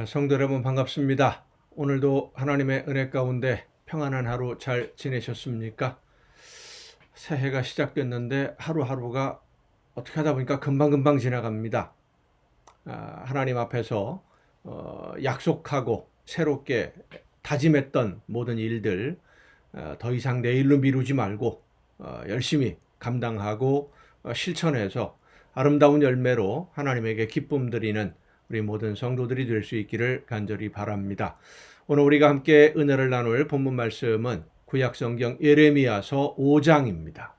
성도 여러분 반갑습니다. 오늘도 하나님의 은혜 가운데 평안한 하루 잘 지내셨습니까? 새해가 시작됐는데 하루하루가 어떻게 하다 보니까 금방금방 지나갑니다. 하나님 앞에서 약속하고 새롭게 다짐했던 모든 일들 더 이상 내일로 미루지 말고 열심히 감당하고 실천해서 아름다운 열매로 하나님에게 기쁨 드리는 우리 모든 성도들이 될 수 있기를 간절히 바랍니다. 오늘 우리가 함께 은혜를 나눌 본문 말씀은 구약성경 예레미야서 5장입니다.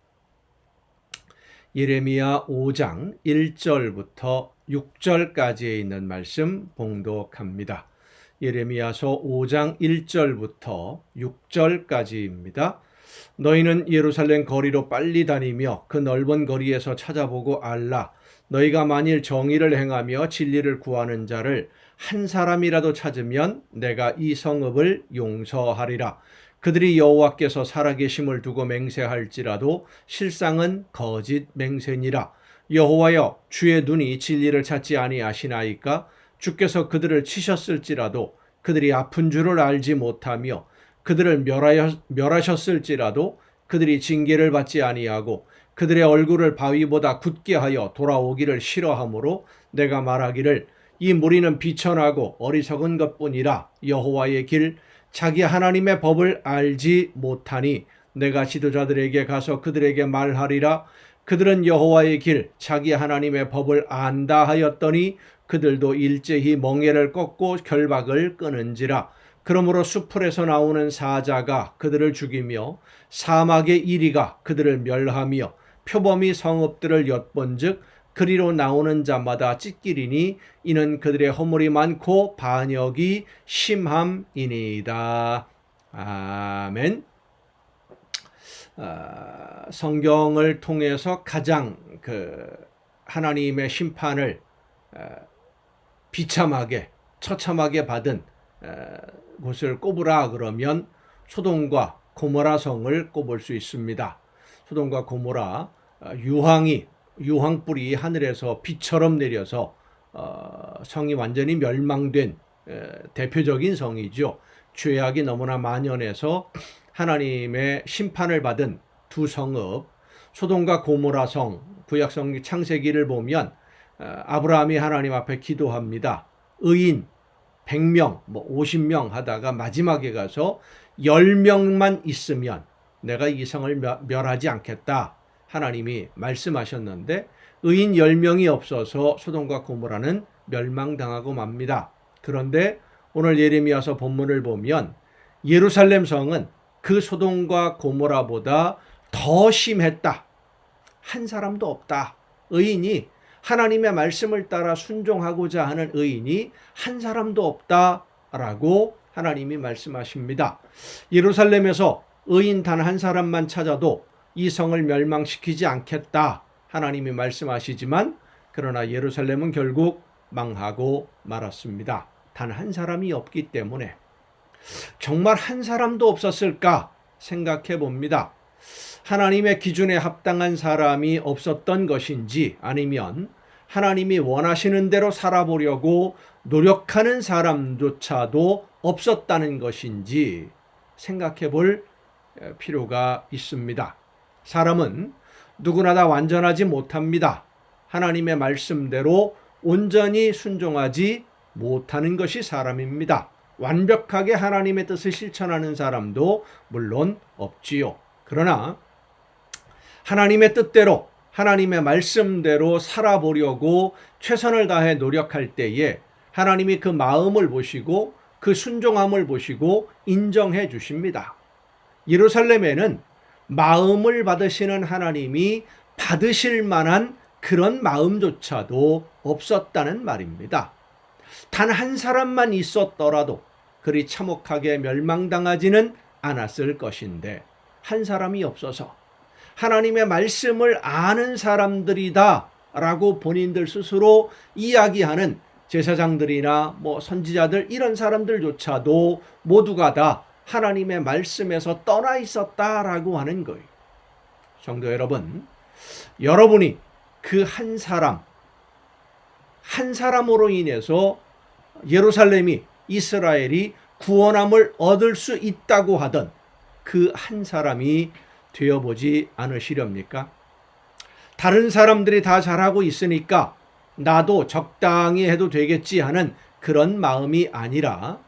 예레미야 5장 1절부터 6절까지에 있는 말씀 봉독합니다. 예레미야서 5장 1절부터 6절까지입니다. 너희는 예루살렘 거리로 빨리 다니며 그 넓은 거리에서 찾아보고 알라. 너희가 만일 정의를 행하며 진리를 구하는 자를 한 사람이라도 찾으면 내가 이 성읍을 용서하리라. 그들이 여호와께서 살아계심을 두고 맹세할지라도 실상은 거짓 맹세니라. 여호와여, 주의 눈이 진리를 찾지 아니하시나이까? 주께서 그들을 치셨을지라도 그들이 아픈 줄을 알지 못하며 그들을 멸하셨을지라도 그들이 징계를 받지 아니하고 그들의 얼굴을 바위보다 굳게 하여 돌아오기를 싫어하므로 내가 말하기를 이 무리는 비천하고 어리석은 것뿐이라. 여호와의 길 자기 하나님의 법을 알지 못하니 내가 지도자들에게 가서 그들에게 말하리라. 그들은 여호와의 길 자기 하나님의 법을 안다 하였더니 그들도 일제히 멍에를 꺾고 결박을 끊은지라. 그러므로 수풀에서 나오는 사자가 그들을 죽이며 사막의 이리가 그들을 멸하며 표범이 성읍들을 엿본즉 그리로 나오는 자마다 찢기리니 이는 그들의 허물이 많고 반역이 심함이니이다. 아멘. 성경을 통해서 가장 하나님의 심판을 비참하게 처참하게 받은 곳을 꼽으라 그러면 소돔과 고모라 성을 꼽을 수 있습니다. 소돔과 고모라 유황불이 하늘에서 비처럼 내려서 성이 완전히 멸망된 대표적인 성이죠. 죄악이 너무나 만연해서 하나님의 심판을 받은 두 성읍 소돔과 고모라 성. 구약성 창세기를 보면 아브라함이 하나님 앞에 기도합니다. 의인 100명, 50명 하다가 마지막에 가서 10명만 있으면 내가 이 성을 멸하지 않겠다. 하나님이 말씀하셨는데 의인 10명이 없어서 소돔과 고모라는 멸망당하고 맙니다. 그런데 오늘 예레미야서 본문을 보면 예루살렘 성은 그 소돔과 고모라보다 더 심했다. 한 사람도 없다. 의인이 하나님의 말씀을 따라 순종하고자 하는 의인이 한 사람도 없다라고 하나님이 말씀하십니다. 예루살렘에서 의인 단 한 사람만 찾아도 이 성을 멸망시키지 않겠다 하나님이 말씀하시지만 그러나 예루살렘은 결국 망하고 말았습니다. 단 한 사람이 없기 때문에. 정말 한 사람도 없었을까 생각해 봅니다. 하나님의 기준에 합당한 사람이 없었던 것인지 아니면 하나님이 원하시는 대로 살아보려고 노력하는 사람조차도 없었다는 것인지 생각해 볼 필요가 있습니다. 사람은 누구나 다 완전하지 못합니다. 하나님의 말씀대로 온전히 순종하지 못하는 것이 사람입니다. 완벽하게 하나님의 뜻을 실천하는 사람도 물론 없지요. 그러나 하나님의 뜻대로 하나님의 말씀대로 살아보려고 최선을 다해 노력할 때에 하나님이 그 마음을 보시고 그 순종함을 보시고 인정해 주십니다. 예루살렘에는 마음을 받으시는 하나님이 받으실 만한 그런 마음조차도 없었다는 말입니다. 단 한 사람만 있었더라도 그리 참혹하게 멸망당하지는 않았을 것인데 한 사람이 없어서 하나님의 말씀을 아는 사람들이다 라고 본인들 스스로 이야기하는 제사장들이나 선지자들 이런 사람들조차도 모두가 다 하나님의 말씀에서 떠나 있었다라고 하는 거예요. 성도 여러분, 여러분이 그 한 사람으로 인해서 예루살렘이 이스라엘이 구원함을 얻을 수 있다고 하던 그 한 사람이 되어보지 않으시렵니까? 다른 사람들이 다 잘하고 있으니까 나도 적당히 해도 되겠지 하는 그런 마음이 아니라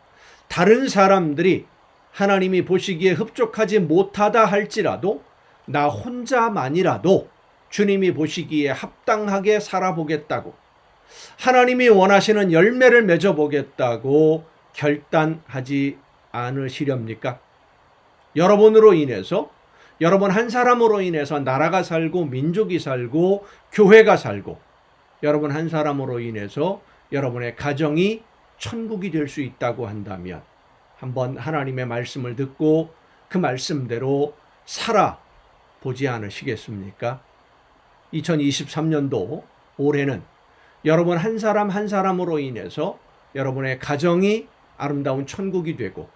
다른 사람들이 하나님이 보시기에 흡족하지 못하다 할지라도 나 혼자만이라도 주님이 보시기에 합당하게 살아보겠다고, 하나님이 원하시는 열매를 맺어보겠다고 결단하지 않으시렵니까? 여러분으로 인해서, 여러분 한 사람으로 인해서 나라가 살고 민족이 살고 교회가 살고, 여러분 한 사람으로 인해서 여러분의 가정이 천국이 될 수 있다고 한다면 한번 하나님의 말씀을 듣고 그 말씀대로 살아보지 않으시겠습니까? 2023년도 올해는 여러분 한 사람 한 사람으로 인해서 여러분의 가정이 아름다운 천국이 되고,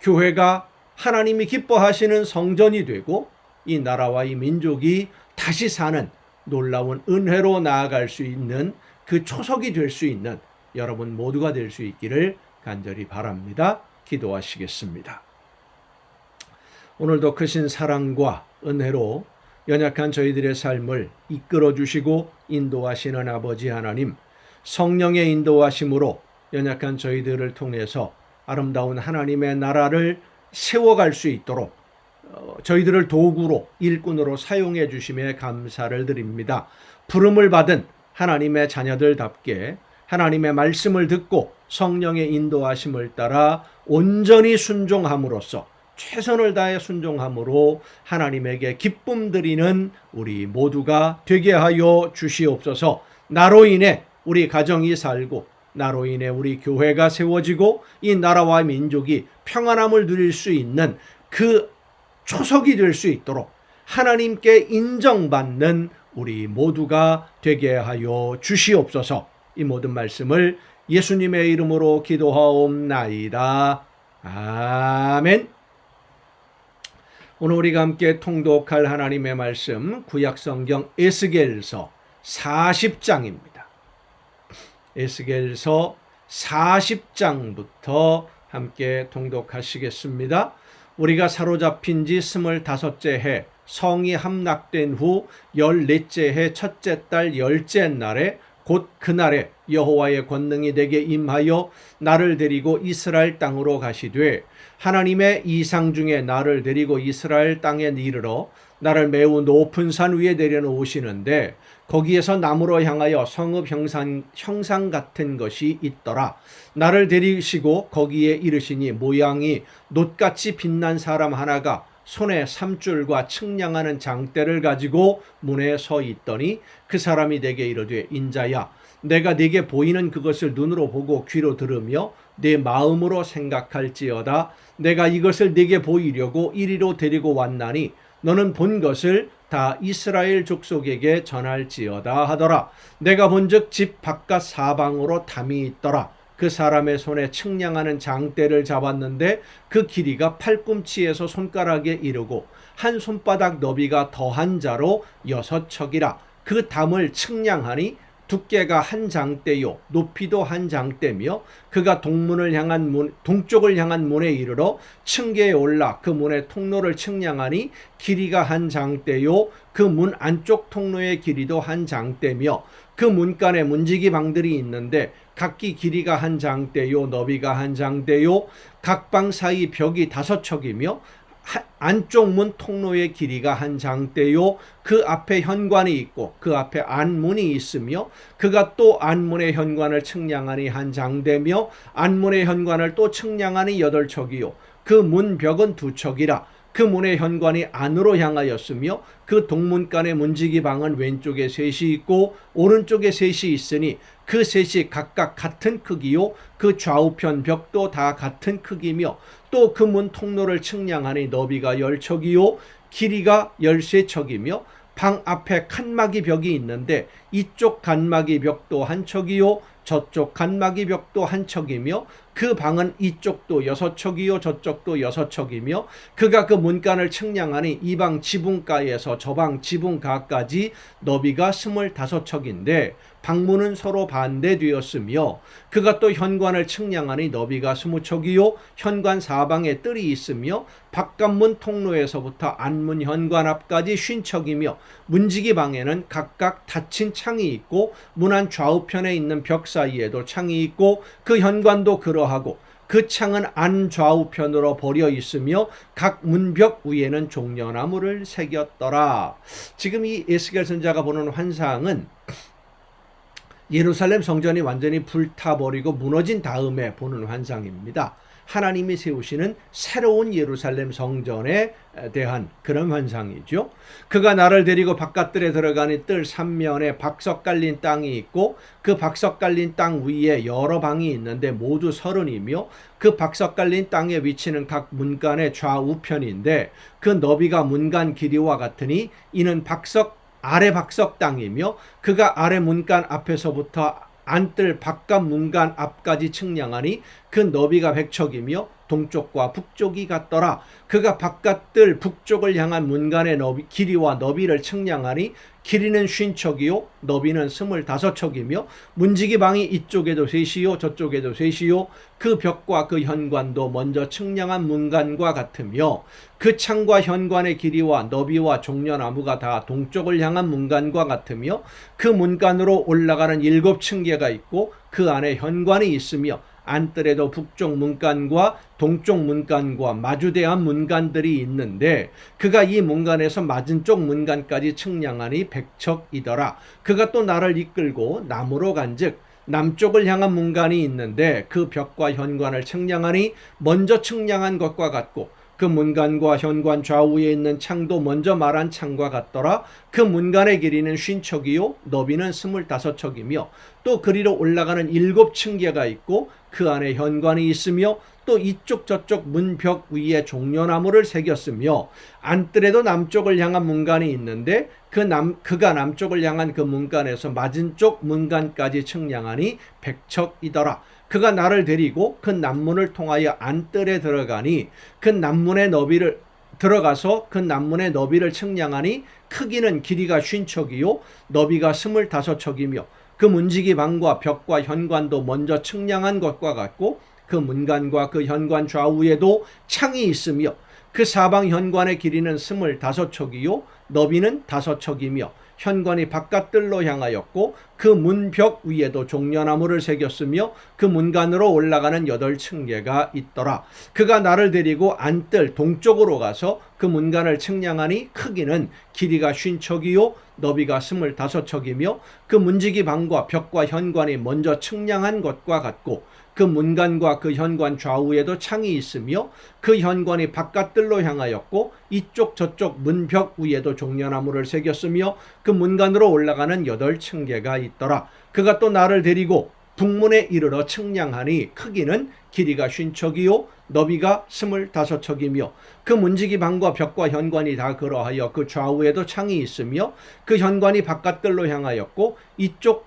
교회가 하나님이 기뻐하시는 성전이 되고, 이 나라와 이 민족이 다시 사는 놀라운 은혜로 나아갈 수 있는 그 초석이 될 수 있는 여러분 모두가 될 수 있기를 간절히 바랍니다. 기도하시겠습니다. 오늘도 크신 사랑과 은혜로 연약한 저희들의 삶을 이끌어 주시고 인도하시는 아버지 하나님, 성령의 인도하심으로 연약한 저희들을 통해서 아름다운 하나님의 나라를 세워갈 수 있도록 저희들을 도구로, 일꾼으로 사용해 주심에 감사를 드립니다. 부름을 받은 하나님의 자녀들답게 하나님의 말씀을 듣고 성령의 인도하심을 따라 온전히 순종함으로써, 최선을 다해 순종함으로 하나님에게 기쁨 드리는 우리 모두가 되게 하여 주시옵소서. 나로 인해 우리 가정이 살고, 나로 인해 우리 교회가 세워지고, 이 나라와 민족이 평안함을 누릴 수 있는 그 초석이 될 수 있도록 하나님께 인정받는 우리 모두가 되게 하여 주시옵소서. 이 모든 말씀을 예수님의 이름으로 기도하옵나이다. 아멘. 오늘 우리가 함께 통독할 하나님의 말씀, 구약성경 에스겔서 40장입니다. 에스겔서 40장부터 함께 통독하시겠습니다. 우리가 사로잡힌 지 25째 해, 성이 함락된 후 14째 해 첫째 달 10째 날에, 곧 그날에 여호와의 권능이 내게 임하여 나를 데리고 이스라엘 땅으로 가시되, 하나님의 이상 중에 나를 데리고 이스라엘 땅에 이르러 나를 매우 높은 산 위에 내려놓으시는데, 거기에서 나무로 향하여 성읍 형상 같은 것이 있더라. 나를 데리시고 거기에 이르시니 모양이 놋같이 빛난 사람 하나가 손에 삼줄과 측량하는 장대를 가지고 문에 서 있더니, 그 사람이 내게 이르되, 인자야, 내가 네게 보이는 그것을 눈으로 보고 귀로 들으며 내 마음으로 생각할지어다. 내가 이것을 네게 보이려고 이리로 데리고 왔나니 너는 본 것을 다 이스라엘 족속에게 전할지어다 하더라. 내가 본즉 집 바깥 사방으로 담이 있더라. 그 사람의 손에 측량하는 장대를 잡았는데 그 길이가 팔꿈치에서 손가락에 이르고 한 손바닥 너비가 더한 자로 6척이라. 그 담을 측량하니 두께가 한 장대요 높이도 한 장대며, 그가 동쪽을 향한 문에 이르러 층계에 올라 그 문의 통로를 측량하니 길이가 한 장대요 그 문 안쪽 통로의 길이도 한 장대며, 그 문간에 문지기 방들이 있는데 각기 길이가 한 장대요 너비가 한 장대요, 각 방 사이 벽이 5척이며 안쪽 문 통로의 길이가 한 장대요 그 앞에 현관이 있고 그 앞에 안문이 있으며, 그가 또 안문의 현관을 측량하니 한 장대며 안문의 현관을 또 측량하니 8척이요 그 문벽은 2척이라. 그 문의 현관이 안으로 향하였으며 그 동문간의 문지기 방은 왼쪽에 셋이 있고 오른쪽에 셋이 있으니 그 셋이 각각 같은 크기요 그 좌우편 벽도 다 같은 크기며, 또 그 문 통로를 측량하니 너비가 10척이요 길이가 13척이며, 방 앞에 칸막이 벽이 있는데 이쪽 칸막이 벽도 한 척이요 저쪽 칸막이 벽도 한 척이며, 그 방은 이쪽도 6척이요 저쪽도 6척이며, 그가 그 문간을 측량하니 이 방 지붕가에서 저 방 지붕가까지 너비가 25척인데 방문은 서로 반대되었으며 그가 또 현관을 측량하니 너비가 20척이요 현관 사방에 뜰이 있으며 바깥문 통로에서부터 안문 현관 앞까지 50척이며 문지기 방에는 각각 닫힌 창이 있고 문 안 좌우편에 있는 벽 사이에도 창이 있고 그 현관도 그러하고 그 창은 안 좌우편으로 벌여 있으며 각 문벽 위에는 종려나무를 새겼더라. 지금 이 에스겔 선지자가 보는 환상은 예루살렘 성전이 완전히 불타버리고 무너진 다음에 보는 환상입니다. 하나님이 세우시는 새로운 예루살렘 성전에 대한 그런 환상이죠. 그가 나를 데리고 바깥들에 들어가니 뜰 3면에 박석 깔린 땅이 있고 그 박석 깔린 땅 위에 여러 방이 있는데 모두 30이며 그 박석 깔린 땅의 위치는 각 문간의 좌우편인데 그 너비가 문간 길이와 같으니 이는 아래 박석 땅이며 그가 아래 문간 앞에서부터 안뜰 바깥 문간 앞까지 측량하니 그 너비가 100척이며 동쪽과 북쪽이 같더라. 그가 바깥뜰 북쪽을 향한 문간의 길이와 너비를 측량하니 길이는 50척이요 너비는 25척이며 문지기 방이 이쪽에도 셋이요 저쪽에도 셋이요 그 벽과 그 현관도 먼저 측량한 문간과 같으며 그 창과 현관의 길이와 너비와 종려나무가 다 동쪽을 향한 문간과 같으며 그 문간으로 올라가는 7층계가 있고 그 안에 현관이 있으며 안뜰에도 북쪽 문간과 동쪽 문간과 마주대한 문간들이 있는데 그가 이 문간에서 맞은쪽 문간까지 측량하니 100척이더라. 그가 또 나를 이끌고 남으로 간즉 남쪽을 향한 문간이 있는데 그 벽과 현관을 측량하니 먼저 측량한 것과 같고 그 문간과 현관 좌우에 있는 창도 먼저 말한 창과 같더라. 그 문간의 길이는 50척이요 너비는 25척이며 또 그리로 올라가는 7층계가 있고 그 안에 현관이 있으며 또 이쪽 저쪽 문벽 위에 종려나무를 새겼으며 안뜰에도 남쪽을 향한 문간이 있는데 그가 남쪽을 향한 그 문간에서 맞은쪽 문간까지 측량하니 100척이더라. 그가 나를 데리고 그 남문을 통하여 안뜰에 들어가니 그 남문의 너비를 들어가서 그 남문의 너비를 측량하니 크기는 길이가 50척이요 너비가 25척이며 그 문지기 방과 벽과 현관도 먼저 측량한 것과 같고 그 문간과 그 현관 좌우에도 창이 있으며 그 사방 현관의 길이는 25척이요 너비는 5척이며 현관이 바깥뜰로 향하였고 그 문벽 위에도 종려나무를 새겼으며 그 문간으로 올라가는 8층계가 있더라. 그가 나를 데리고 안뜰 동쪽으로 가서 그 문간을 측량하니 크기는 길이가 50척이요 너비가 25척이며 그 문지기 방과 벽과 현관이 먼저 측량한 것과 같고 그 문간과 그 현관 좌우에도 창이 있으며 그 현관이 바깥뜰로 향하였고 이쪽 저쪽 문벽 위에도 종려나무를 새겼으며 그 문간으로 올라가는 8층계가 있더라. 그가 또 나를 데리고 북문에 이르러 측량하니 크기는 길이가 50척이요 너비가 25척이며 그 문지기 방과 벽과 현관이 다 그러하여 그 좌우에도 창이 있으며 그 현관이 바깥뜰로 향하였고 이쪽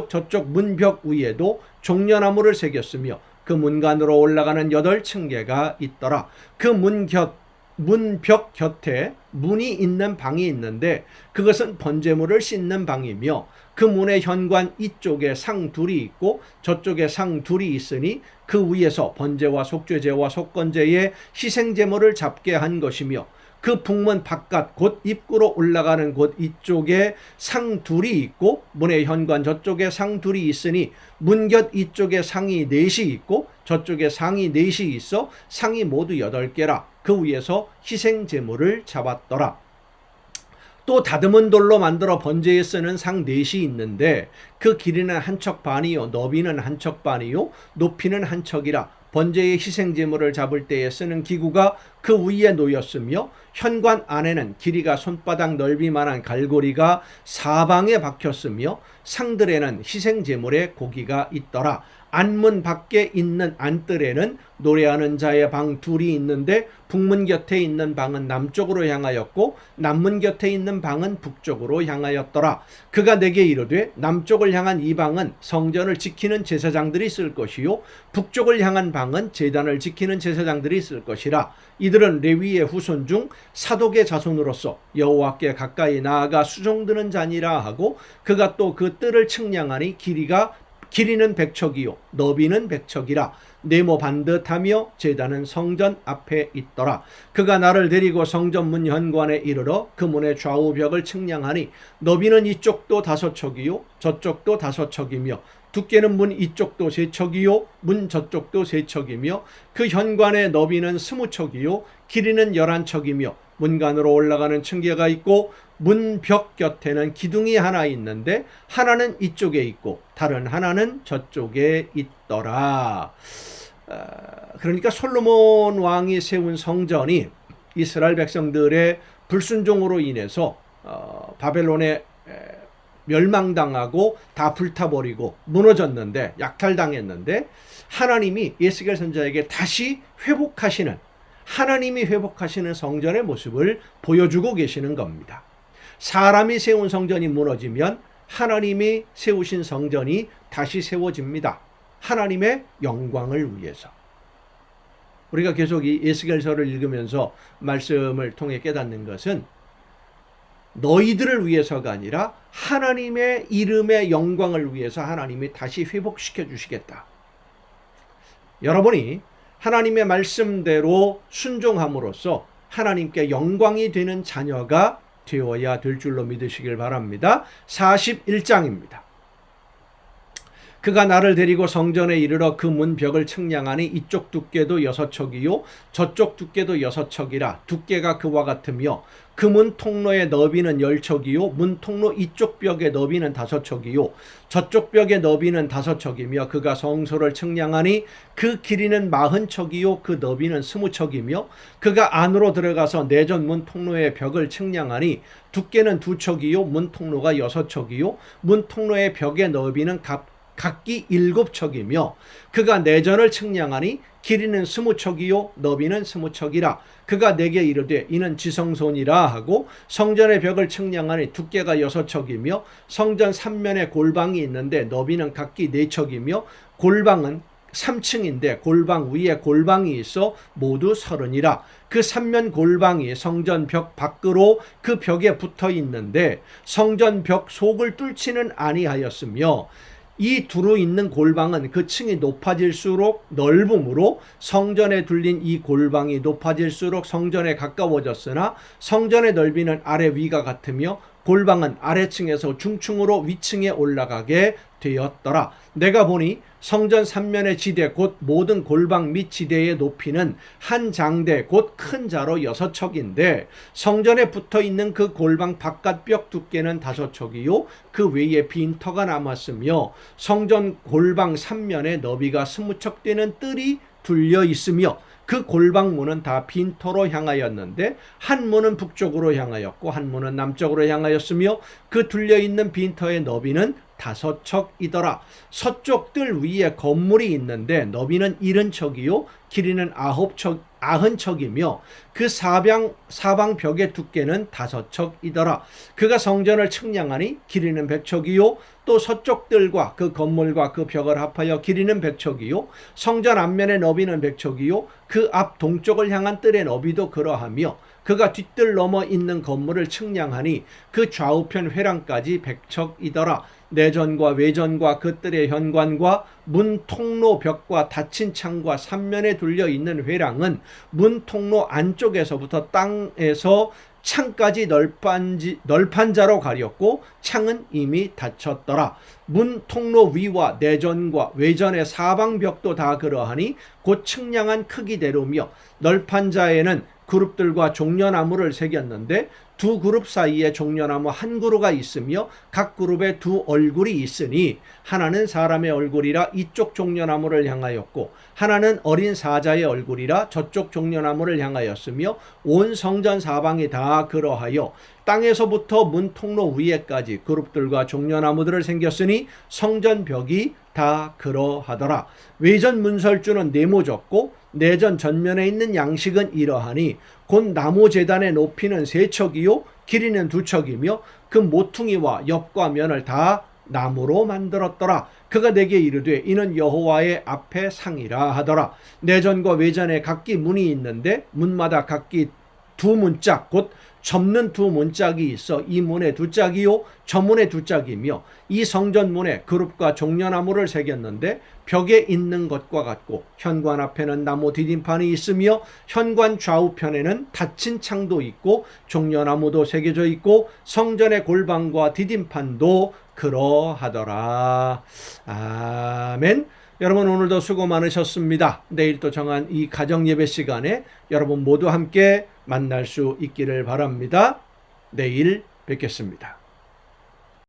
저쪽 문벽 위에도 종려나무를 새겼으며 그 문간으로 올라가는 8층계가 있더라. 그 문벽 곁에 문이 있는 방이 있는데 그것은 번제물을 씻는 방이며 그 문의 현관 이쪽에 상 둘이 있고 저쪽에 상 둘이 있으니 그 위에서 번제와 속죄제와 속건제의 희생제물을 잡게 한 것이며 그 북문 바깥 곧 입구로 올라가는 곳 이쪽에 상 둘이 있고 문의 현관 저쪽에 상 둘이 있으니 문곁 이쪽에 상이 4이 있고 저쪽에 상이 4이 있어 상이 모두 8개라. 그 위에서 희생제물을 잡았더라. 또 다듬은 돌로 만들어 번제에 쓰는 상 4이 있는데 그 길이는 1척 반이요 너비는 1척 반이요 높이는 1척이라. 번제의 희생제물을 잡을 때에 쓰는 기구가 그 위에 놓였으며 현관 안에는 길이가 손바닥 넓이만한 갈고리가 사방에 박혔으며 상들에는 희생제물의 고기가 있더라. 안문 밖에 있는 안뜰에는 노래하는 자의 방 둘이 있는데 북문 곁에 있는 방은 남쪽으로 향하였고 남문 곁에 있는 방은 북쪽으로 향하였더라. 그가 내게 이르되 남쪽을 향한 이 방은 성전을 지키는 제사장들이 쓸 것이요 북쪽을 향한 방은 제단을 지키는 제사장들이 쓸 것이라. 이들은 레위의 후손 중 사독의 자손으로서 여호와께 가까이 나아가 수종드는 자니라 하고, 그가 또 그 뜰을 측량하니 길이는 100척이요 너비는 100척이라. 네모 반듯하며 제단은 성전 앞에 있더라. 그가 나를 데리고 성전 문 현관에 이르러 그 문의 좌우 벽을 측량하니 너비는 이쪽도 5척이요 저쪽도 5척이며 두께는 문 이쪽도 3척이요 문 저쪽도 3척이며 그 현관의 너비는 20척이요 길이는 11척이며 문간으로 올라가는 층계가 있고 문벽 곁에는 기둥이 하나 있는데 하나는 이쪽에 있고 다른 하나는 저쪽에 있더라. 그러니까 솔로몬 왕이 세운 성전이 이스라엘 백성들의 불순종으로 인해서 바벨론에 멸망당하고 다 불타버리고 무너졌는데, 약탈당했는데 하나님이 예스겔 선지자에게 다시 하나님이 회복하시는 성전의 모습을 보여주고 계시는 겁니다. 사람이 세운 성전이 무너지면 하나님이 세우신 성전이 다시 세워집니다. 하나님의 영광을 위해서. 우리가 계속 이 에스겔서를 읽으면서 말씀을 통해 깨닫는 것은 너희들을 위해서가 아니라 하나님의 이름의 영광을 위해서 하나님이 다시 회복시켜 주시겠다. 여러분이 하나님의 말씀대로 순종함으로써 하나님께 영광이 되는 자녀가 되어야 될 줄로 믿으시길 바랍니다. 41장입니다. 그가 나를 데리고 성전에 이르러 그 문벽을 측량하니 이쪽 두께도 6척이요 저쪽 두께도 6척이라. 두께가 그와 같으며 그 문 통로의 너비는 10척이요 문 통로 이쪽 벽의 너비는 5척이요 저쪽 벽의 너비는 5척이며 그가 성소를 측량하니 그 길이는 40척이요 그 너비는 20척이며 그가 안으로 들어가서 내전 문 통로의 벽을 측량하니 두께는 2척이요 문 통로가 6척이요 문 통로의 벽의 너비는 각기 7척이며 그가 내전을 측량하니 길이는 20척이요 너비는 20척이라. 그가 내게 이르되 이는 지성소니라 하고 성전의 벽을 측량하니 두께가 6척이며 성전 3면에 골방이 있는데 너비는 각기 4척이며 골방은 3층인데 골방 위에 골방이 있어 모두 30이라. 그 3면 골방이 성전 벽 밖으로 그 벽에 붙어 있는데 성전 벽 속을 뚫지는 아니하였으며 이 두루 있는 골방은 그 층이 높아질수록 넓음으로 성전에 둘린 이 골방이 높아질수록 성전에 가까워졌으나 성전의 넓이는 아래 위가 같으며 골방은 아래층에서 중층으로 위층에 올라가게 되었더라. 내가 보니 성전 3면의 지대 곧 모든 골방 및 지대의 높이는 한 장대 곧 큰 자로 6척인데 성전에 붙어있는 그 골방 바깥벽 두께는 5척이요 그 외에 빈터가 남았으며 성전 골방 3면에 너비가 20척 되는 뜰이 둘려 있으며 그 골방 문은 다 빈터로 향하였는데 한 문은 북쪽으로 향하였고 한 문은 남쪽으로 향하였으며 그 둘려있는 빈터의 너비는 5척이더라. 서쪽 뜰 위에 건물이 있는데 너비는 70척이요 길이는 90척이며 그 사방 벽의 두께는 5척이더라. 그가 성전을 측량하니 길이는 100척이요 또 서쪽 뜰과 그 건물과 그 벽을 합하여 길이는 100척이요 성전 앞면의 너비는 100척이요 그 앞 동쪽을 향한 뜰의 너비도 그러하며 그가 뒷뜰 넘어 있는 건물을 측량하니 그 좌우편 회랑까지 100척이더라. 내전과 외전과 그 뜰의 현관과 문 통로 벽과 닫힌 창과 3면에 둘려 있는 회랑은 문 통로 안쪽에서부터 땅에서 창까지 널판 자로 가렸고 창은 이미 닫혔더라. 문 통로 위와 내전과 외전의 사방벽도 다 그러하니 곧 측량한 크기대로며 널판 자에는 그룹들과 종려나무를 새겼는데 두 그룹 사이에 종려나무 한 그루가 있으며 각 그룹에 두 얼굴이 있으니 하나는 사람의 얼굴이라 이쪽 종려나무를 향하였고 하나는 어린 사자의 얼굴이라 저쪽 종려나무를 향하였으며 온 성전 사방이 다 그러하여 땅에서부터 문 통로 위에까지 그룹들과 종려나무들을 생겼으니 성전 벽이 다 그러하더라. 외전 문설주는 네모졌고 내전 전면에 있는 양식은 이러하니 곧 나무 제단의 높이는 3척이요 길이는 2척이며 그 모퉁이와 옆과 면을 다 나무로 만들었더라. 그가 내게 이르되 이는 여호와의 앞에 상이라 하더라. 내전과 외전에 각기 문이 있는데 문마다 각기 2문짝 곧 접는 2문짝이 있어 이 문에 2짝이요 저 문에 2짝이며 이 성전문에 그룹과 종려나무를 새겼는데 벽에 있는 것과 같고 현관 앞에는 나무 디딤판이 있으며 현관 좌우편에는 닫힌 창도 있고 종려나무도 새겨져 있고 성전의 골방과 디딤판도 그러하더라. 아멘. 여러분 오늘도 수고 많으셨습니다. 내일 또 정한 이 가정 예배 시간에 여러분 모두 함께 만날 수 있기를 바랍니다. 내일 뵙겠습니다.